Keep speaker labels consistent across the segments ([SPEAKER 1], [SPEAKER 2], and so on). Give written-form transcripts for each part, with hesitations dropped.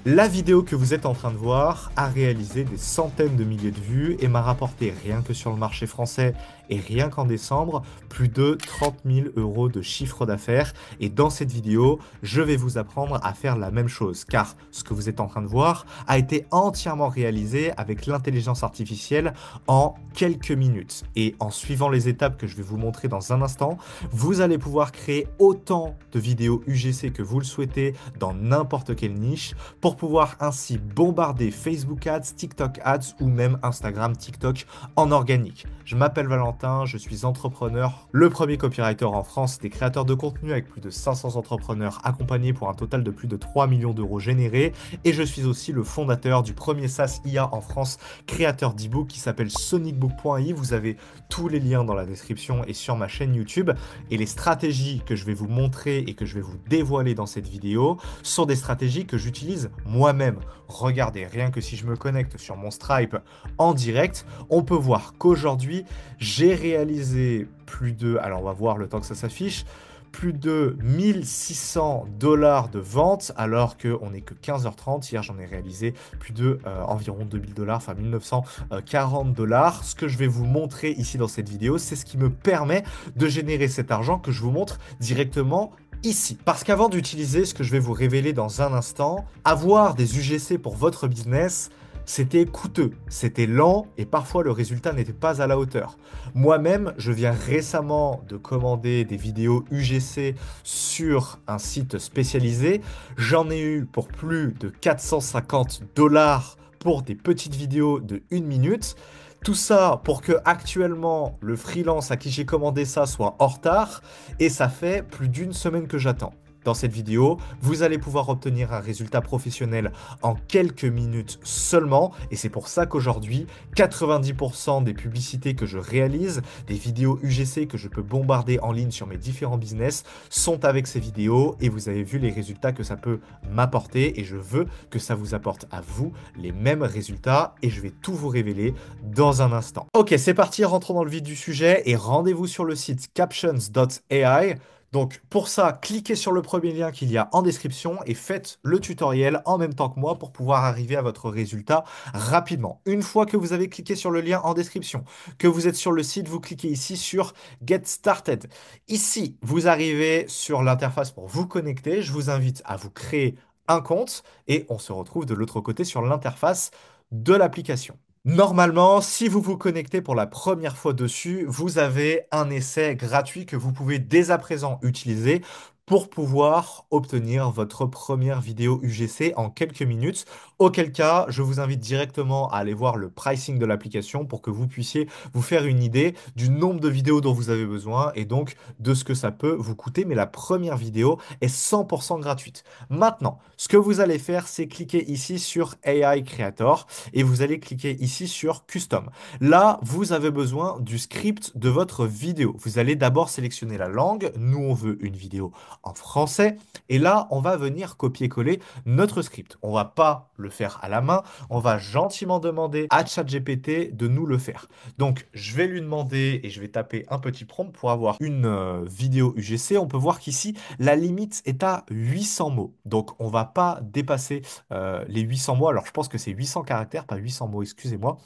[SPEAKER 1] La vidéo que vous êtes en train de voir a réalisé des centaines de milliers de vues et m'a rapporté rien que sur le marché français et rien qu'en décembre, plus de 30 000 euros de chiffre d'affaires. Et dans cette vidéo, je vais vous apprendre à faire la même chose, car ce que vous êtes en train de voir a été entièrement réalisé avec l'intelligence artificielle en quelques minutes. Et en suivant les étapes que je vais vous montrer dans un instant, vous allez pouvoir créer autant de vidéos UGC que vous le souhaitez dans n'importe quelle niche pour pouvoir ainsi bombarder Facebook Ads, TikTok Ads ou même Instagram, TikTok en organique. Je m'appelle Valentin, je suis entrepreneur, le premier copywriter en France, des créateurs de contenu avec plus de 500 entrepreneurs accompagnés pour un total de plus de 3 millions d'euros générés et je suis aussi le fondateur du premier SaaS IA en France, créateur d'e-book qui s'appelle sonicbook.ai. Vous avez tous les liens dans la description et sur ma chaîne YouTube et les stratégies que je vais vous montrer et que je vais vous dévoiler dans cette vidéo sont des stratégies que j'utilise moi-même. Regardez, rien que si je me connecte sur mon Stripe en direct, on peut voir qu'aujourd'hui, j'ai réalisé plus de, alors on va voir le temps que ça s'affiche, plus de 1600 dollars de vente alors qu'on n'est que 15h30. Hier, j'en ai réalisé plus de environ 2000 dollars, enfin 1940 dollars. Ce que je vais vous montrer ici dans cette vidéo, c'est ce qui me permet de générer cet argent que je vous montre directement ici. Parce qu'avant d'utiliser ce que je vais vous révéler dans un instant, avoir des UGC pour votre business, c'était coûteux, c'était lent et parfois le résultat n'était pas à la hauteur. Moi-même, je viens récemment de commander des vidéos UGC sur un site spécialisé. J'en ai eu pour plus de 450 dollars pour des petites vidéos de 1 minute. Tout ça pour que actuellement le freelance à qui j'ai commandé ça soit en retard et ça fait plus d'une semaine que j'attends. Dans cette vidéo, vous allez pouvoir obtenir un résultat professionnel en quelques minutes seulement et c'est pour ça qu'aujourd'hui, 90% des publicités que je réalise, des vidéos UGC que je peux bombarder en ligne sur mes différents business sont avec ces vidéos et vous avez vu les résultats que ça peut m'apporter et je veux que ça vous apporte à vous les mêmes résultats et je vais tout vous révéler dans un instant. Ok, c'est parti, rentrons dans le vif du sujet et rendez-vous sur le site captions.ai. Donc pour ça, cliquez sur le premier lien qu'il y a en description et faites le tutoriel en même temps que moi pour pouvoir arriver à votre résultat rapidement. Une fois que vous avez cliqué sur le lien en description, que vous êtes sur le site, vous cliquez ici sur Get Started. Ici, vous arrivez sur l'interface pour vous connecter. Je vous invite à vous créer un compte et on se retrouve de l'autre côté sur l'interface de l'application. Normalement, si vous vous connectez pour la première fois dessus, vous avez un essai gratuit que vous pouvez dès à présent utiliser pour pouvoir obtenir votre première vidéo UGC en quelques minutes. Auquel cas, je vous invite directement à aller voir le pricing de l'application pour que vous puissiez vous faire une idée du nombre de vidéos dont vous avez besoin et donc de ce que ça peut vous coûter. Mais la première vidéo est 100% gratuite. Maintenant, ce que vous allez faire, c'est cliquer ici sur AI Creator et vous allez cliquer ici sur Custom. Là, vous avez besoin du script de votre vidéo. Vous allez d'abord sélectionner la langue. Nous, on veut une vidéo en français. Et là, on va venir copier-coller notre script. On va pas le faire à la main. On va gentiment demander à ChatGPT de nous le faire. Donc, je vais lui demander et je vais taper un petit prompt pour avoir une vidéo UGC. On peut voir qu'ici, la limite est à 800 mots. Donc, on va pas dépasser les 800 mots. Alors, je pense que c'est 800 caractères, pas 800 mots, excusez-moi.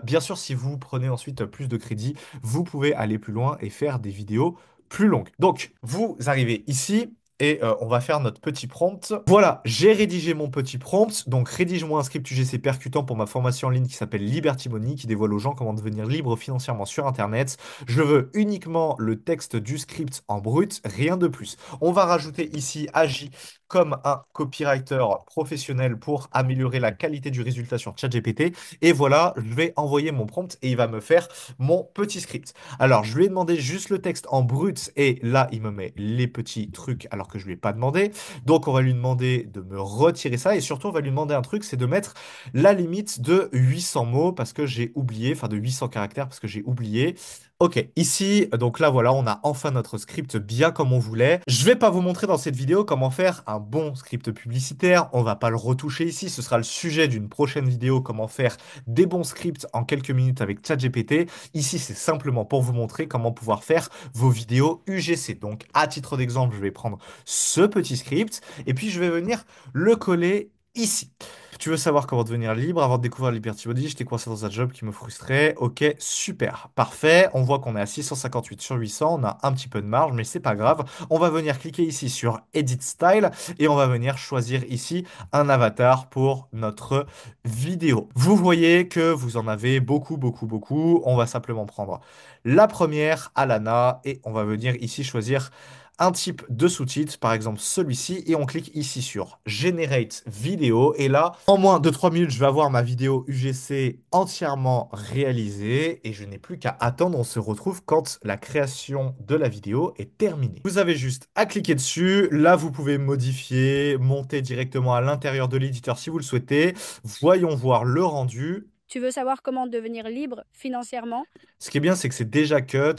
[SPEAKER 1] Bien sûr, si vous prenez ensuite plus de crédit, vous pouvez aller plus loin et faire des vidéos plus longues. Donc, vous arrivez ici. Et on va faire notre petit prompt. Voilà, j'ai rédigé mon petit prompt. Donc, rédige-moi un script UGC percutant pour ma formation en ligne qui s'appelle Liberty Money, qui dévoile aux gens comment devenir libre financièrement sur Internet. Je veux uniquement le texte du script en brut, rien de plus. On va rajouter ici Agi comme un copywriter professionnel pour améliorer la qualité du résultat sur ChatGPT. Et voilà, je vais envoyer mon prompt et il va me faire mon petit script. Alors, je lui ai demandé juste le texte en brut et là, il me met les petits trucs alors que je lui ai pas demandé. Donc, on va lui demander de me retirer ça et surtout, on va lui demander un truc, c'est de mettre la limite de 800 mots parce que j'ai oublié, enfin de 800 caractères parce que j'ai oublié. Ok, ici, donc là voilà, on a enfin notre script bien comme on voulait. Je vais pas vous montrer dans cette vidéo comment faire un bon script publicitaire, on va pas le retoucher ici, ce sera le sujet d'une prochaine vidéo, comment faire des bons scripts en quelques minutes avec ChatGPT. Ici, c'est simplement pour vous montrer comment pouvoir faire vos vidéos UGC. Donc, à titre d'exemple, je vais prendre ce petit script et puis je vais venir le coller ici. Tu veux savoir comment devenir libre avant de découvrir la Liberty Body? J'étais coincé dans un job qui me frustrait. Ok, super, parfait. On voit qu'on est à 658 sur 800. On a un petit peu de marge, mais c'est pas grave. On va venir cliquer ici sur Edit Style et on va venir choisir ici un avatar pour notre vidéo. Vous voyez que vous en avez beaucoup, beaucoup, beaucoup. On va simplement prendre la première, Alana, et on va venir ici choisir un type de sous-titre, par exemple celui-ci, et on clique ici sur Generate Vidéo. Et là, en moins de 3 minutes, je vais avoir ma vidéo UGC entièrement réalisée et je n'ai plus qu'à attendre. On se retrouve quand la création de la vidéo est terminée. Vous avez juste à cliquer dessus. Là, vous pouvez modifier, monter directement à l'intérieur de l'éditeur si vous le souhaitez. Voyons voir le rendu.
[SPEAKER 2] Tu veux savoir comment devenir libre financièrement?
[SPEAKER 1] Ce qui est bien, c'est que c'est déjà cut.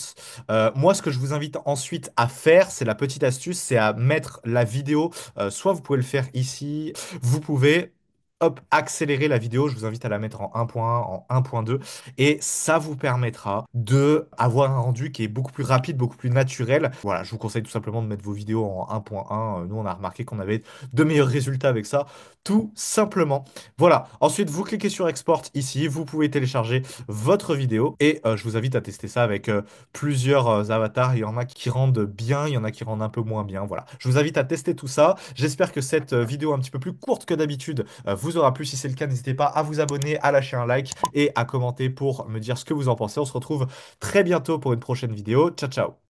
[SPEAKER 1] Moi, ce que je vous invite ensuite à faire, c'est la petite astuce, c'est à mettre la vidéo. Soit vous pouvez le faire ici, vous pouvez, hop, accélérer la vidéo. Je vous invite à la mettre en 1.1, en 1.2, et ça vous permettra de avoir un rendu qui est beaucoup plus rapide, beaucoup plus naturel. Voilà, je vous conseille tout simplement de mettre vos vidéos en 1.1. Nous, on a remarqué qu'on avait de meilleurs résultats avec ça, tout simplement. Voilà. Ensuite, vous cliquez sur Export ici, vous pouvez télécharger votre vidéo. Et je vous invite à tester ça avec plusieurs avatars. Il y en a qui rendent bien, il y en a qui rendent un peu moins bien. Voilà. Je vous invite à tester tout ça. J'espère que cette vidéo un petit peu plus courte que d'habitude vous aura plu. Si c'est le cas, n'hésitez pas à vous abonner, à lâcher un like et à commenter pour me dire ce que vous en pensez. On se retrouve très bientôt pour une prochaine vidéo. Ciao, ciao.